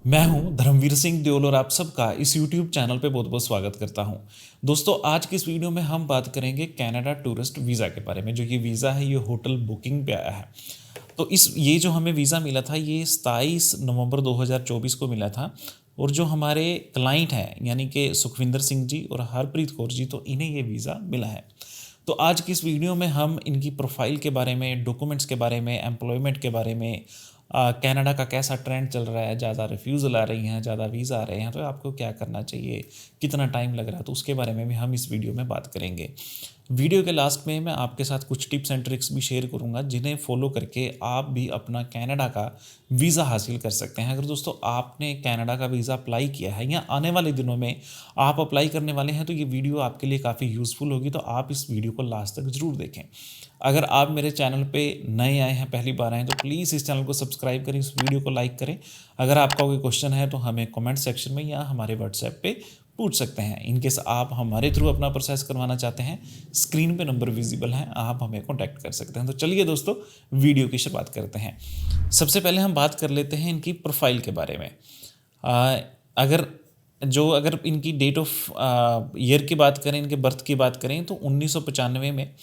मैं हूं धर्मवीर सिंह देओल और आप सबका इस YouTube चैनल पे बहुत बहुत स्वागत करता हूं। दोस्तों, आज की इस वीडियो में हम बात करेंगे कनाडा टूरिस्ट वीज़ा के बारे में। जो ये वीज़ा है ये होटल बुकिंग पे आया है। तो ये जो हमें वीज़ा मिला था ये 27 नवंबर 2024 को मिला था। और जो हमारे क्लाइंट हैं यानी कि सुखविंदर सिंह जी और हरप्रीत कौर जी, तो इन्हें ये वीज़ा मिला है। तो आज की इस वीडियो में हम इनकी प्रोफाइल के बारे में, डॉक्यूमेंट्स के बारे में, एम्प्लॉयमेंट के बारे में, कनाडा का कैसा ट्रेंड चल रहा है, ज़्यादा रिफ्यूज़ल आ रही हैं, ज़्यादा वीज़ा आ रहे हैं, तो आपको क्या करना चाहिए, कितना टाइम लग रहा है, तो उसके बारे में भी हम इस वीडियो में बात करेंगे। वीडियो के लास्ट में मैं आपके साथ कुछ टिप्स एंड ट्रिक्स भी शेयर करूंगा जिन्हें फॉलो करके आप भी अपना कनाडा का वीज़ा हासिल कर सकते हैं। अगर दोस्तों आपने कनाडा का वीज़ा अप्लाई किया है या आने वाले दिनों में आप अप्लाई करने वाले हैं, तो ये वीडियो आपके लिए काफ़ी यूज़फुल होगी, तो आप इस वीडियो को लास्ट तक ज़रूर देखें। अगर आप मेरे चैनल पे नए आए हैं, पहली बार आए हैं, तो प्लीज़ इस चैनल को सब्सक्राइब करें, इस वीडियो को लाइक करें। अगर आपका कोई क्वेश्चन है तो हमें कमेंट सेक्शन में या हमारे व्हाट्सएप पे पूछ सकते हैं। इनकेस आप हमारे थ्रू अपना प्रोसेस करवाना चाहते हैं, स्क्रीन पे नंबर विजिबल है, आप हमें कॉन्टैक्ट कर सकते हैं। तो चलिए दोस्तों, वीडियो की शुरुआत करते हैं। सबसे पहले हम बात कर लेते हैं इनकी प्रोफाइल के बारे में। आ, अगर अगर इनकी डेट ऑफ ईयर की बात करें, इनके बर्थ की बात करें, तो 1995 में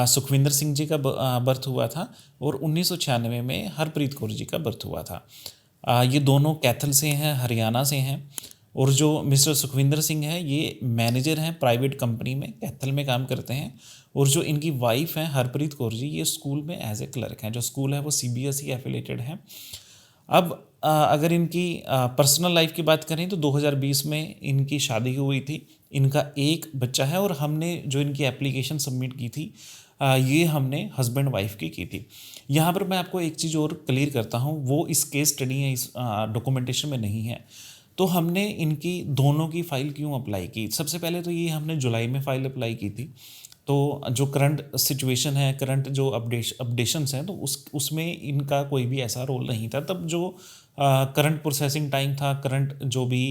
सुखविंदर सिंह जी का बर्थ हुआ था और 1996 में हरप्रीत कौर जी का बर्थ हुआ था। ये दोनों कैथल से हैं, हरियाणा से हैं। और जो मिस्टर सुखविंदर सिंह है ये मैनेजर हैं प्राइवेट कंपनी में, कैथल में काम करते हैं। और जो इनकी वाइफ हैं हरप्रीत कौर जी, ये स्कूल में एज ए क्लर्क हैं। जो स्कूल है वो CBSE एफिलेटेड है। अब अगर इनकी पर्सनल लाइफ की बात करें तो 2020 में इनकी शादी हुई थी। इनका एक बच्चा है और हमने जो इनकी एप्लीकेशन सबमिट की थी ये हमने हस्बैंड वाइफ की थी। यहाँ पर मैं आपको एक चीज़ और क्लियर करता हूँ, वो इस केस स्टडी है, इस डॉक्यूमेंटेशन में नहीं है। तो हमने इनकी दोनों की फ़ाइल क्यों अप्लाई की? सबसे पहले तो ये हमने जुलाई में फ़ाइल अप्लाई की थी। तो जो करंट सिचुएशन है, करंट जो अपडेशंस हैं, तो उसमें इनका कोई भी ऐसा रोल नहीं था। तब जो करंट प्रोसेसिंग टाइम था, करंट जो भी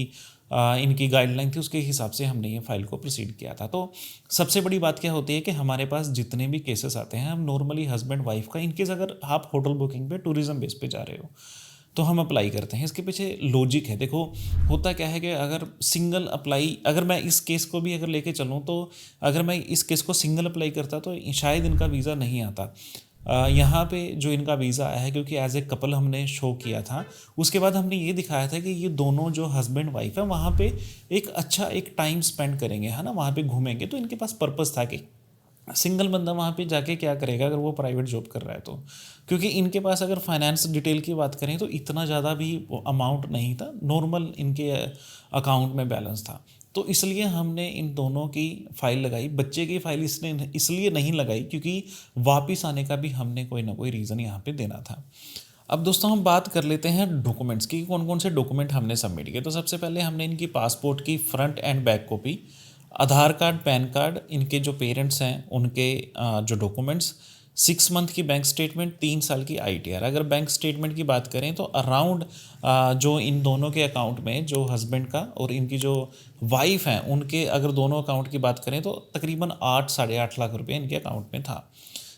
इनकी गाइडलाइन थी, उसके हिसाब से हमने ये फ़ाइल को प्रोसीड किया था। तो सबसे बड़ी बात क्या होती है कि हमारे पास जितने भी केसेस आते हैं, हम नॉर्मली हस्बैंड वाइफ का, इनकेस अगर आप होटल बुकिंग पे टूरिज़्म बेस पे जा रहे हो तो हम अप्लाई करते हैं। इसके पीछे लॉजिक है। देखो, होता क्या है कि अगर सिंगल अप्लाई, अगर मैं इस केस को भी अगर लेके चलूँ, तो अगर मैं इस केस को सिंगल अप्लाई करता तो शायद इनका वीज़ा नहीं आता। यहाँ पे जो इनका वीज़ा आया है, क्योंकि एज ए कपल हमने शो किया था। उसके बाद हमने ये दिखाया था कि ये दोनों जो हस्बैंड वाइफ है वहाँ पे एक अच्छा एक टाइम स्पेंड करेंगे, है ना, वहाँ पे घूमेंगे। तो इनके पास पर्पस था कि सिंगल बंदा वहाँ पे जाके क्या करेगा अगर वो प्राइवेट जॉब कर रहा है तो। क्योंकि इनके पास अगर फाइनेंस डिटेल की बात करें तो इतना ज़्यादा भी अमाउंट नहीं था, नॉर्मल इनके अकाउंट में बैलेंस था। तो इसलिए हमने इन दोनों की फ़ाइल लगाई। बच्चे की फ़ाइल इसलिए नहीं लगाई क्योंकि वापस आने का भी हमने कोई ना कोई रीज़न यहाँ पे देना था। अब दोस्तों हम बात कर लेते हैं डॉक्यूमेंट्स की, कौन कौन से डॉक्यूमेंट हमने सबमिट किए। तो सबसे पहले हमने इनकी पासपोर्ट की फ्रंट एंड बैक कॉपी, आधार कार्ड, पैन कार्ड, इनके जो पेरेंट्स हैं उनके जो डॉक्यूमेंट्स, 6 मंथ की बैंक स्टेटमेंट, 3 साल की ITR। अगर बैंक स्टेटमेंट की बात करें तो अराउंड जो इन दोनों के अकाउंट में, जो हस्बैंड का और इनकी जो वाइफ हैं उनके, अगर दोनों अकाउंट की बात करें तो तकरीबन 8 साढ़े 8 लाख रुपए इनके अकाउंट में था।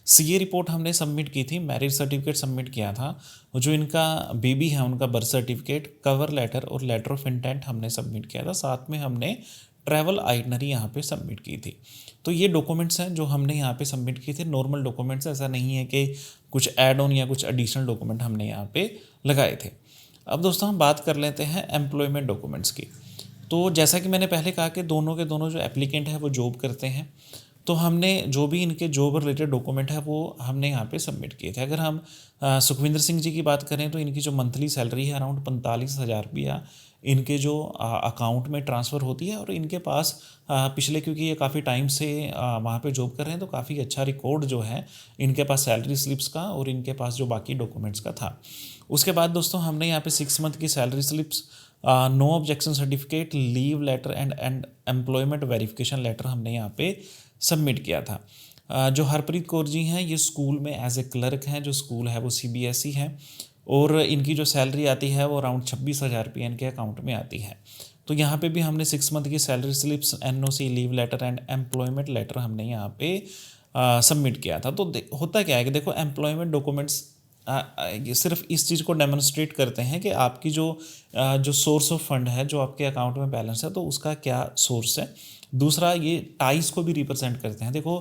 CA रिपोर्ट हमने सबमिट की थी, मैरिज सर्टिफिकेट सबमिट किया था, और जो इनका बेबी है उनका बर्थ सर्टिफिकेट, कवर लेटर और लेटर ऑफ इंटेंट हमने सबमिट किया था। साथ में हमने ट्रैवल आइटनरी यहाँ पे सबमिट की थी। तो ये डॉक्यूमेंट्स हैं जो हमने यहाँ पे सबमिट किए थे, नॉर्मल डॉक्यूमेंट्स। ऐसा नहीं है कि कुछ ऐड ऑन या कुछ एडिशनल डॉक्यूमेंट हमने यहाँ पे लगाए थे। अब दोस्तों हम बात कर लेते हैं एम्प्लॉयमेंट डॉक्यूमेंट्स की। तो जैसा कि मैंने पहले कहा कि दोनों के दोनों जो एप्लीकेंट है वो जॉब करते हैं। तो हमने जो भी इनके जॉब रिलेटेड डॉक्यूमेंट है वो हमने यहाँ पे सबमिट किए थे। अगर हम सुखविंदर सिंह जी की बात करें तो इनकी जो मंथली सैलरी है अराउंड 45,000 रुपया इनके जो अकाउंट में ट्रांसफ़र होती है। और इनके पास पिछले, क्योंकि ये काफ़ी टाइम से वहाँ पे जॉब कर रहे हैं, तो काफ़ी अच्छा रिकॉर्ड जो है इनके पास सैलरी स्लिप्स का और इनके पास जो बाकी डॉक्यूमेंट्स का था। उसके बाद दोस्तों हमने यहाँ पे 6 मंथ की salary slips, no objection certificate, leave letter and employment verification letter हमने यहाँ पे सबमिट किया था। जो हरप्रीत कौर जी हैं ये स्कूल में एज ए क्लर्क हैं। जो स्कूल है वो CBSE है और इनकी जो सैलरी आती है वो अराउंड 26,000 रुपये इनके अकाउंट में आती है। तो यहाँ पे भी हमने 6 मंथ की salary slips, NOC, leave letter and employment letter हमने यहाँ पे सबमिट किया था। तो होता क्या है कि देखो, एम्प्लॉयमेंट डॉक्यूमेंट्स ये सिर्फ इस चीज़ को डेमोन्स्ट्रेट करते हैं कि आपकी जो सोर्स ऑफ फंड है, जो आपके अकाउंट में बैलेंस है, तो उसका क्या सोर्स है। दूसरा, ये टाइस को भी रिप्रेजेंट करते हैं। देखो,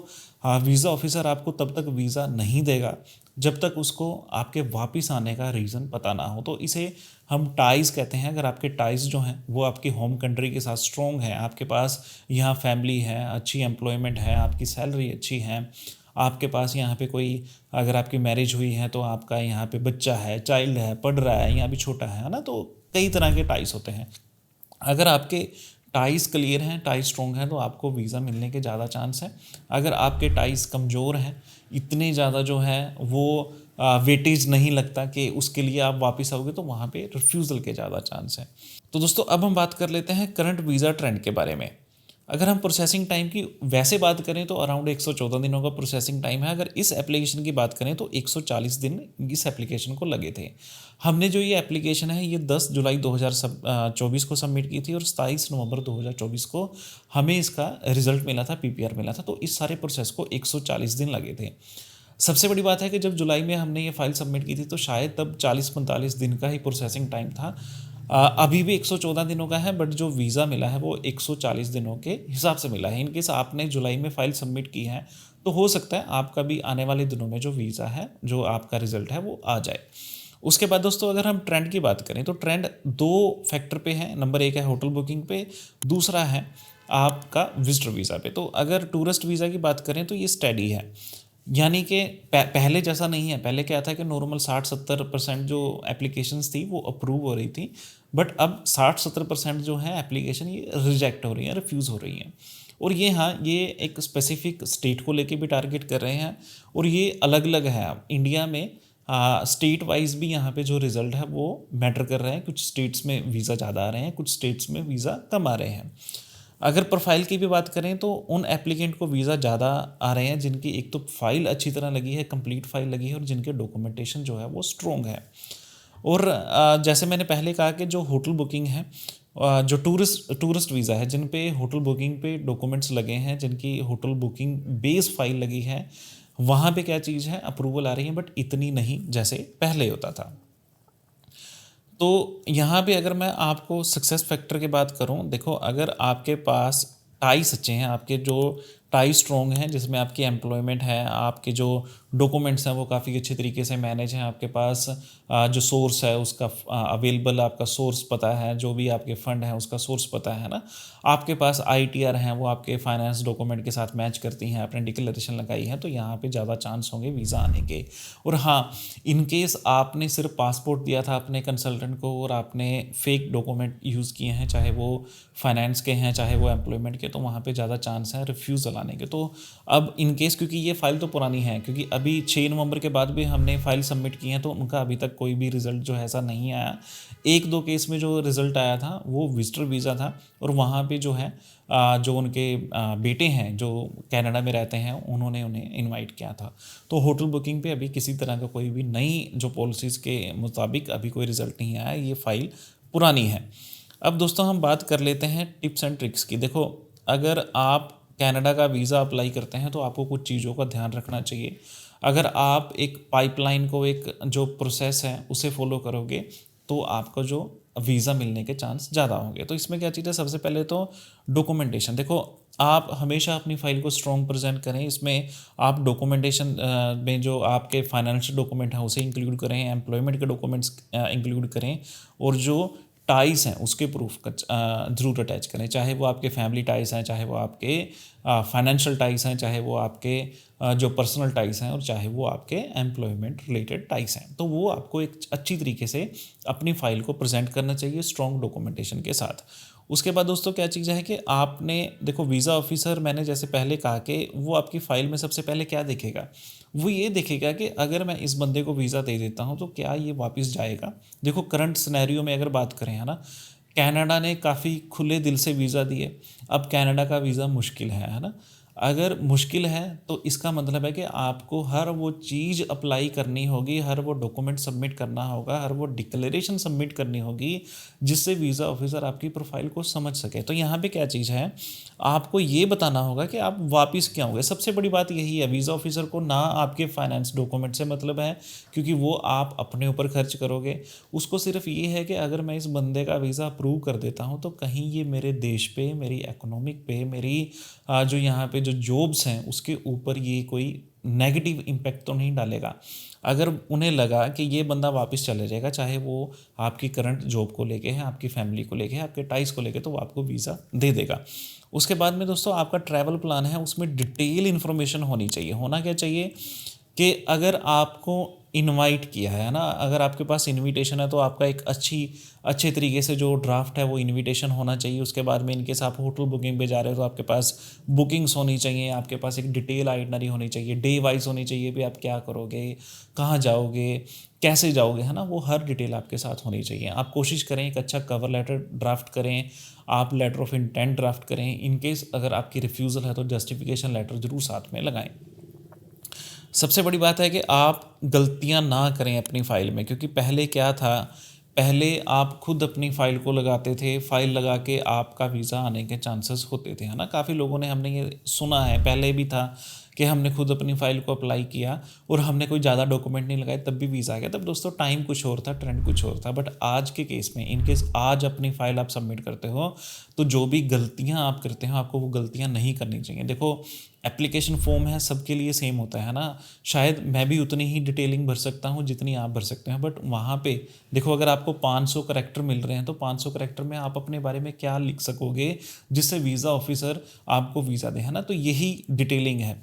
वीज़ा ऑफिसर आपको तब तक वीज़ा नहीं देगा जब तक उसको आपके वापस आने का रीज़न पता ना हो। तो इसे हम टाइज कहते हैं। अगर आपके टाइज जो हैं वो आपकी होम कंट्री के साथ स्ट्रॉन्ग है, आपके पास यहाँ फैमिली है, अच्छी एम्प्लॉयमेंट है, आपकी सैलरी अच्छी है, आपके पास यहाँ पे कोई, अगर आपकी मैरिज हुई है तो आपका यहाँ पे बच्चा है, चाइल्ड है, पढ़ रहा है या भी छोटा है ना, तो कई तरह के टाइज होते हैं। अगर आपके टाइज क्लियर हैं, टाइज स्ट्रॉन्ग हैं, तो आपको वीज़ा मिलने के ज़्यादा चांस हैं। अगर आपके टाइज कमज़ोर हैं, इतने ज़्यादा जो है वो वेटेज नहीं लगता कि उसके लिए आप वापस आओगे, तो वहाँ पे रिफ्यूज़ल के ज़्यादा चांस हैं। तो दोस्तों, अब हम बात कर लेते हैं करंट वीज़ा ट्रेंड के बारे में। अगर हम प्रोसेसिंग टाइम की वैसे बात करें तो अराउंड 114 दिनों का प्रोसेसिंग टाइम है। अगर इस एप्लीकेशन की बात करें तो 140 दिन इस एप्लीकेशन को लगे थे। हमने जो ये एप्लीकेशन है ये 10 जुलाई 2024 को सबमिट की थी और 27 नवंबर 2024 को हमें इसका रिजल्ट मिला था, पीपीआर मिला था। तो इस सारे प्रोसेस को 140 दिन लगे थे। सबसे बड़ी बात है कि जब जुलाई में हमने ये फाइल सबमिट की थी तो शायद तब 40-45 दिन का ही प्रोसेसिंग टाइम था। अभी भी 114 दिनों का है, बट जो वीज़ा मिला है वो 140 दिनों के हिसाब से मिला है। इनकेस आपने जुलाई में फ़ाइल सबमिट की है तो हो सकता है आपका भी आने वाले दिनों में जो वीज़ा है, जो आपका रिज़ल्ट है, वो आ जाए। उसके बाद दोस्तों, अगर हम ट्रेंड की बात करें तो ट्रेंड 2 फैक्टर पे है। नंबर 1 है होटल बुकिंग पे, दूसरा है आपका विजिटर वीज़ा पे। तो अगर टूरिस्ट वीज़ा की बात करें तो ये स्टेडी है, यानी कि पहले जैसा नहीं है। पहले क्या था कि नॉर्मल 60-70% जो एप्लीकेशंस थी वो अप्रूव हो रही थी, बट अब 60-70% जो है एप्लीकेशन ये रिजेक्ट हो रही हैं, रिफ्यूज़ हो रही हैं। और ये, हाँ, ये एक स्पेसिफिक स्टेट को लेके भी टारगेट कर रहे हैं और ये अलग अलग है। अब इंडिया में स्टेट वाइज भी यहाँ पे जो रिज़ल्ट है वो मैटर कर रहे हैं। कुछ स्टेट्स में वीज़ा ज़्यादा आ रहे हैं, कुछ स्टेट्स में वीज़ा कम आ रहे हैं। अगर प्रोफाइल की भी बात करें तो उन एप्लीकेंट को वीज़ा ज़्यादा आ रहे हैं जिनकी एक तो फाइल अच्छी तरह लगी है, कंप्लीट फाइल लगी है और जिनके डॉक्यूमेंटेशन जो है वो स्ट्रॉन्ग है। और जैसे मैंने पहले कहा कि जो होटल बुकिंग है, जो टूरिस्ट वीज़ा है, जिन पे होटल बुकिंग पे डॉक्यूमेंट्स लगे हैं, जिनकी होटल बुकिंग बेस फाइल लगी है, वहाँ पे क्या चीज़ है, अप्रूवल आ रही है, बट इतनी नहीं जैसे पहले होता था। तो यहाँ पे अगर मैं आपको सक्सेस फैक्टर की बात करूँ, देखो, अगर आपके पास टाइस अच्छे हैं, आपके जो टाई स्ट्रॉन्ग हैं, जिसमें आपकी एम्प्लॉयमेंट है, आपके जो डॉक्यूमेंट्स हैं वो काफ़ी अच्छे तरीके से मैनेज हैं, आपके पास जो सोर्स है उसका अवेलेबल आपका सोर्स पता है, जो भी आपके फ़ंड है उसका सोर्स पता है ना, आपके पास आईटीआर हैं वो आपके फाइनेंस डॉक्यूमेंट के साथ मैच करती हैं, आपने डिक्लेरेशन लगाई है, तो यहाँ पे ज़्यादा चांस होंगे वीज़ा आने के। और हाँ, इन केस आपने सिर्फ पासपोर्ट दिया था अपने कंसल्टेंट को और आपने फेक डॉक्यूमेंट यूज़ किए हैं, चाहे वो फाइनेंस के हैं चाहे वो एम्प्लॉयमेंट के, तो वहाँ पे ज़्यादा चांस है रिफ्यूज़ल आने के। तो अब इन केस, क्योंकि ये फ़ाइल तो पुरानी है, क्योंकि अभी 6 नवंबर के बाद भी हमने फ़ाइल सबमिट की है, तो उनका अभी तक कोई भी रिज़ल्ट जो है ऐसा नहीं आया। 1-2 केस में जो रिज़ल्ट आया था वो विजिटर वीज़ा था और वहाँ पे जो है जो उनके बेटे हैं जो कनाडा में रहते हैं, उन्होंने उन्हें इनवाइट किया था। तो होटल बुकिंग पे अभी किसी तरह का कोई भी नई जो पॉलिसीज़ के मुताबिक अभी कोई रिज़ल्ट नहीं आया, ये फ़ाइल पुरानी है। अब दोस्तों, हम बात कर लेते हैं टिप्स एंड ट्रिक्स की। देखो, अगर आप कनाडा का वीज़ा अप्लाई करते हैं तो आपको कुछ चीज़ों का ध्यान रखना चाहिए। अगर आप एक पाइपलाइन को, एक जो प्रोसेस है उसे फॉलो करोगे तो आपका जो वीज़ा मिलने के चांस ज़्यादा होंगे। तो इसमें क्या चीज़ है, सबसे पहले तो डॉक्यूमेंटेशन। देखो, आप हमेशा अपनी फ़ाइल को स्ट्रॉन्ग प्रेजेंट करें। इसमें आप डॉक्यूमेंटेशन में जो आपके फाइनेंशियल डॉक्यूमेंट हैं उसे इंक्लूड करें, एम्प्लॉयमेंट के डॉक्यूमेंट्स इंक्लूड करें और जो टाइस हैं उसके प्रूफ का ज़रूर अटैच करें, चाहे वो आपके फैमिली टाइस हैं, चाहे वो आपके फाइनेंशियल टाइस हैं, चाहे वो आपके जो पर्सनल टाइस हैं और चाहे वो आपके एम्प्लॉयमेंट रिलेटेड टाइस हैं। तो वो आपको एक अच्छी तरीके से अपनी फ़ाइल को प्रेजेंट करना चाहिए स्ट्रॉन्ग डॉक्यूमेंटेशन के साथ। उसके बाद दोस्तों, क्या चीज़ है कि आपने, देखो, वीज़ा ऑफिसर, मैंने जैसे पहले कहा कि वो आपकी फ़ाइल में सबसे पहले क्या देखेगा, वो ये देखेगा कि अगर मैं इस बंदे को वीज़ा दे देता हूँ तो क्या ये वापस जाएगा। देखो, करंट सिनेरियो में अगर बात करें, है ना, कनाडा ने काफ़ी खुले दिल से वीज़ा दिए, अब कनाडा का वीज़ा मुश्किल है ना। अगर मुश्किल है तो इसका मतलब है कि आपको हर वो चीज़ अप्लाई करनी होगी, हर वो डॉक्यूमेंट सबमिट करना होगा, हर वो डिक्लेरेशन सबमिट करनी होगी, जिससे वीज़ा ऑफिसर आपकी प्रोफाइल को समझ सके। तो यहाँ पे क्या चीज़ है, आपको ये बताना होगा कि आप वापस क्यों आओगे। सबसे बड़ी बात यही है, वीज़ा ऑफिसर को ना आपके फाइनेंस डॉक्यूमेंट से मतलब है, क्योंकि वो आप अपने ऊपर खर्च करोगे। उसको सिर्फ ये है कि अगर मैं इस बंदे का वीज़ा अप्रूव कर देता हूँ तो कहीं ये मेरे देश पे, मेरी इकोनॉमिक पे, मेरी जो यहाँ पे जो जॉब्स हैं उसके ऊपर ये कोई नेगेटिव इम्पैक्ट तो नहीं डालेगा। अगर उन्हें लगा कि ये बंदा वापस चले जाएगा, चाहे वो आपकी करंट जॉब को लेके है, आपकी फैमिली को लेके है, आपके टाइस को लेके, तो वो आपको वीज़ा दे देगा। उसके बाद में दोस्तों आपका ट्रैवल प्लान है, उसमें डिटेल इन्फॉर्मेशन होनी चाहिए। होना क्या चाहिए कि अगर आपको इनवाइट किया है ना, अगर आपके पास इनविटेशन है तो आपका एक अच्छे तरीके से जो ड्राफ्ट है वो इनविटेशन होना चाहिए। उसके बाद में इनकेस आप होटल बुकिंग पे जा रहे हो तो आपके पास बुकिंग्स होनी चाहिए, आपके पास एक डिटेल आइटनरी होनी चाहिए, डे वाइज होनी चाहिए भी, आप क्या करोगे, कहाँ जाओगे, कैसे जाओगे, है ना, वो हर डिटेल आपके साथ होनी चाहिए। आप कोशिश करें एक अच्छा कवर लेटर ड्राफ्ट करें, आप लेटर ऑफ इंटेंट ड्राफ्ट करें। इनकेस अगर आपकी रिफ्यूज़ल है तो जस्टिफिकेशन लेटर ज़रूर साथ में लगाएं। सबसे बड़ी बात है कि आप गलतियां ना करें अपनी फ़ाइल में, क्योंकि पहले क्या था, पहले आप खुद अपनी फ़ाइल को लगाते थे, फ़ाइल लगा के आपका वीज़ा आने के चांसेस होते थे, है ना। काफ़ी लोगों ने, हमने ये सुना है, पहले भी था कि हमने खुद अपनी फ़ाइल को अप्लाई किया और हमने कोई ज़्यादा डॉक्यूमेंट नहीं लगाए तब भी वीज़ा आ गया। तब दोस्तों टाइम कुछ और था, ट्रेंड कुछ और था। बट आज के केस में, इन केस आज अपनी फ़ाइल आप सबमिट करते हो तो जो भी गलतियां आप करते हो आपको वो गलतियां नहीं करनी चाहिए। देखो, एप्लीकेशन फॉर्म है, सबके लिए सेम होता है ना। शायद मैं भी उतनी ही डिटेलिंग भर सकता हूँ जितनी आप भर सकते हैं, बट वहाँ पे देखो, अगर आपको 500 करैक्टर मिल रहे हैं तो 500 करैक्टर में आप अपने बारे में क्या लिख सकोगे जिससे वीज़ा ऑफिसर आपको वीज़ा दे, है ना। तो यही डिटेलिंग है।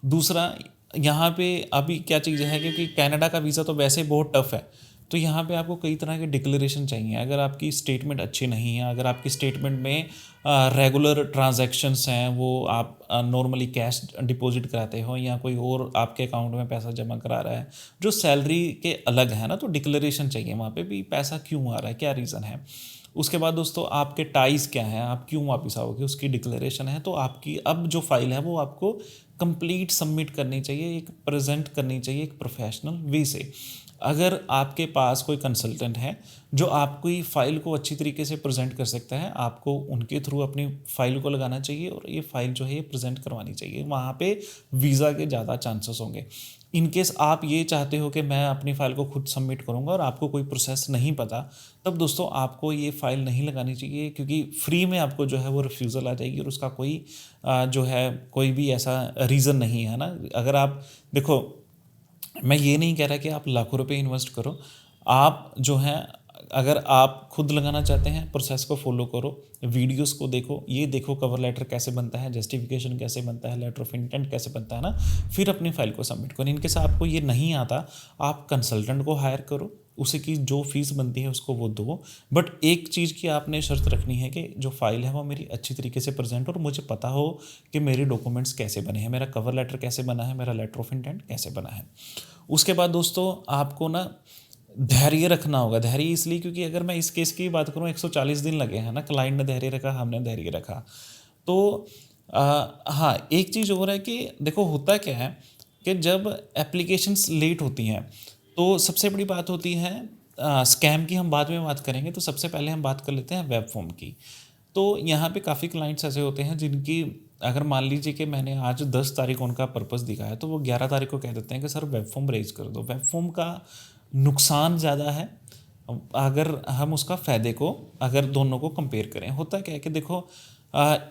दूसरा, यहाँ पे अभी क्या चीज़ है, क्योंकि कनाडा का वीज़ा तो वैसे बहुत टफ है, तो यहाँ पे आपको कई तरह के डिक्लेरेशन चाहिए। अगर आपकी स्टेटमेंट अच्छी नहीं है, अगर आपकी स्टेटमेंट में रेगुलर ट्रांजैक्शंस हैं, वो आप नॉर्मली कैश डिपॉजिट कराते हो या कोई और आपके अकाउंट में पैसा जमा करा रहा है जो सैलरी के अलग है ना, तो डिक्लेरेशन चाहिए वहाँ पे भी, पैसा क्यों आ रहा है, क्या रीज़न है। उसके बाद दोस्तों आपके टाइज क्या हैं, आप क्यों वापस आओगे, उसकी डिक्लेरेशन है। तो आपकी अब जो फाइल है वो आपको कंप्लीट सबमिट करनी चाहिए, एक प्रेजेंट करनी चाहिए एक प्रोफेशनल वे से। अगर आपके पास कोई कंसल्टेंट है जो आपकी फ़ाइल को अच्छी तरीके से प्रेजेंट कर सकता है, आपको उनके थ्रू अपनी फ़ाइल को लगाना चाहिए और ये फ़ाइल जो है ये प्रेजेंट करवानी चाहिए। वहाँ पे वीज़ा के ज़्यादा चांसेस होंगे। इन केस आप ये चाहते हो कि मैं अपनी फ़ाइल को खुद सबमिट करूँगा और आपको कोई प्रोसेस नहीं पता, तब दोस्तों आपको ये फ़ाइल नहीं लगानी चाहिए, क्योंकि फ्री में आपको जो है वो रिफ्यूज़ल आ जाएगी और उसका कोई जो है कोई भी ऐसा रीज़न नहीं है ना। अगर आप देखो, मैं ये नहीं कह रहा कि आप लाखों रुपए इन्वेस्ट करो। आप जो है, अगर आप खुद लगाना चाहते हैं, प्रोसेस को फॉलो करो, वीडियोस को देखो, ये देखो कवर लेटर कैसे बनता है, जस्टिफिकेशन कैसे बनता है, लेटर ऑफ इंटेंट कैसे बनता है ना, फिर अपनी फाइल को सबमिट करो। इनकेस आपको ये नहीं आता, आप कंसल्टेंट को हायर करो, उसे की जो फीस बनती है उसको वो दो। बट एक चीज़ की आपने शर्त रखनी है कि जो फाइल है वो मेरी अच्छी तरीके से प्रेजेंट हो और मुझे पता हो कि मेरे डॉक्यूमेंट्स कैसे बने हैं, मेरा कवर लेटर कैसे बना है, मेरा लेटर ऑफ इंटेंट कैसे बना है। उसके बाद दोस्तों आपको ना धैर्य रखना होगा। धैर्य इसलिए क्योंकि अगर मैं इस केस की बात करूँ, 140 दिन लगे हैं ना, क्लाइंट ने धैर्य रखा, हमने धैर्य रखा। तो हाँ, एक चीज़ और है कि देखो होता क्या है कि जब एप्लीकेशंस लेट होती हैं तो सबसे बड़ी बात होती है, स्कैम की हम बाद में बात करेंगे, तो सबसे पहले हम बात कर लेते हैं वेब फॉर्म की। तो यहाँ पे काफ़ी क्लाइंट्स ऐसे होते हैं जिनकी, अगर मान लीजिए कि मैंने आज 10 तारीख उनका पर्पस दिखाया तो वो 11 तारीख को कह देते हैं कि सर वेब फॉर्म रेज कर दो। वेब फॉर्म का नुकसान ज़्यादा है अगर हम उसका फ़ायदे को, अगर दोनों को कंपेयर करें। होता क्या है कि देखो,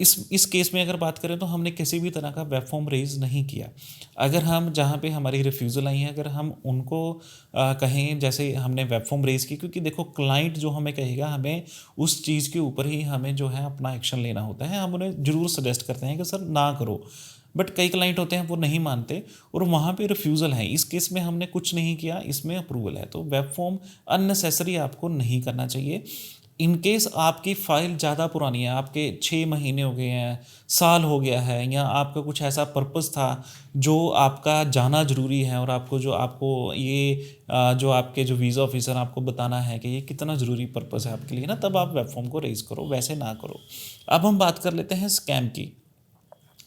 इस केस में अगर बात करें तो हमने किसी भी तरह का वेब फॉर्म रेज नहीं किया। अगर हम जहाँ पे हमारी रिफ्यूज़ल आई है, अगर हम उनको कहें जैसे हमने वेब फॉर्म रेज की, क्योंकि देखो क्लाइंट जो हमें कहेगा, हमें उस चीज़ के ऊपर ही हमें जो है अपना एक्शन लेना होता है। हम उन्हें ज़रूर सजेस्ट करते हैं कि सर ना करो, बट कई क्लाइंट होते हैं वो नहीं मानते और वहाँ पे रिफ्यूज़ल है। इस केस में हमने कुछ नहीं किया, इसमें अप्रूवल है। तो वेब फॉर्म अननेसेसरी आपको नहीं करना चाहिए। इन केस आपकी फ़ाइल ज़्यादा पुरानी है, आपके 6 महीने हो गए हैं, साल हो गया है, या आपका कुछ ऐसा पर्पस था जो आपका जाना ज़रूरी है और आपको जो आपको ये जो आपके जो वीज़ा ऑफिसर आपको बताना है कि ये कितना ज़रूरी पर्पस है आपके लिए ना, तब आप वेब फॉर्म को रेज़ करो, वैसे ना करो। अब हम बात कर लेते हैं स्कैम की।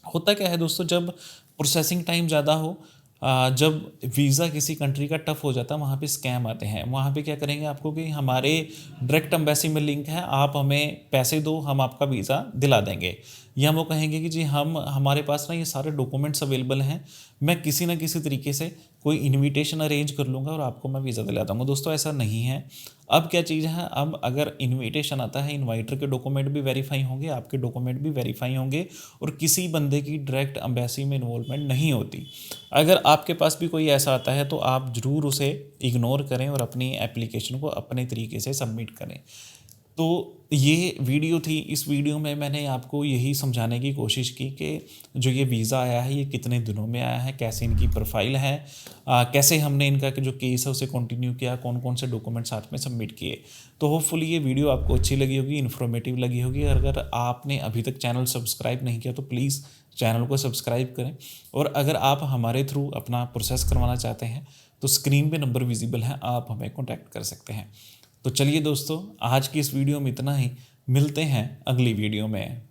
होता क्या है दोस्तों, जब प्रोसेसिंग टाइम ज़्यादा हो, जब वीज़ा किसी कंट्री का टफ हो जाता है, वहाँ पे स्कैम आते हैं। वहाँ पे क्या करेंगे आपको कि हमारे डायरेक्ट एम्बेसी में लिंक है, आप हमें पैसे दो, हम आपका वीज़ा दिला देंगे। या वो कहेंगे कि जी हम हमारे पास ना ये सारे डॉक्यूमेंट्स अवेलेबल हैं, मैं किसी ना किसी तरीके से कोई इनविटेशन अरेंज कर लूँगा और आपको मैं वीज़ा दिला दूँगा। दोस्तों ऐसा नहीं है। अब क्या चीज़ है, अब अगर इनविटेशन आता है, इनवाइटर के डॉक्यूमेंट भी वेरीफाई होंगे, आपके डॉक्यूमेंट भी वेरीफाई होंगे और किसी बंदे की डायरेक्ट एम्बेसी में इन्वॉल्वमेंट नहीं होती। अगर आपके पास भी कोई ऐसा आता है तो आप ज़रूर उसे इग्नोर करें और अपनी एप्लीकेशन को अपने तरीके से सबमिट करें। तो ये वीडियो थी। इस वीडियो में मैंने आपको यही समझाने की कोशिश की कि जो ये वीज़ा आया है ये कितने दिनों में आया है, कैसे इनकी प्रोफाइल है, कैसे हमने इनका जो केस है उसे कंटिन्यू किया, कौन कौन से डॉक्यूमेंट साथ में सबमिट किए। तो होपफुली ये वीडियो आपको अच्छी लगी होगी, इन्फॉर्मेटिव लगी होगी। अगर आपने अभी तक चैनल सब्सक्राइब नहीं किया तो प्लीज़ चैनल को सब्सक्राइब करें। और अगर आप हमारे थ्रू अपना प्रोसेस करवाना चाहते हैं तो स्क्रीन पे नंबर विजिबल है, आप हमें कॉन्टैक्ट कर सकते हैं। तो चलिए दोस्तों, आज की इस वीडियो में इतना ही। मिलते हैं अगली वीडियो में।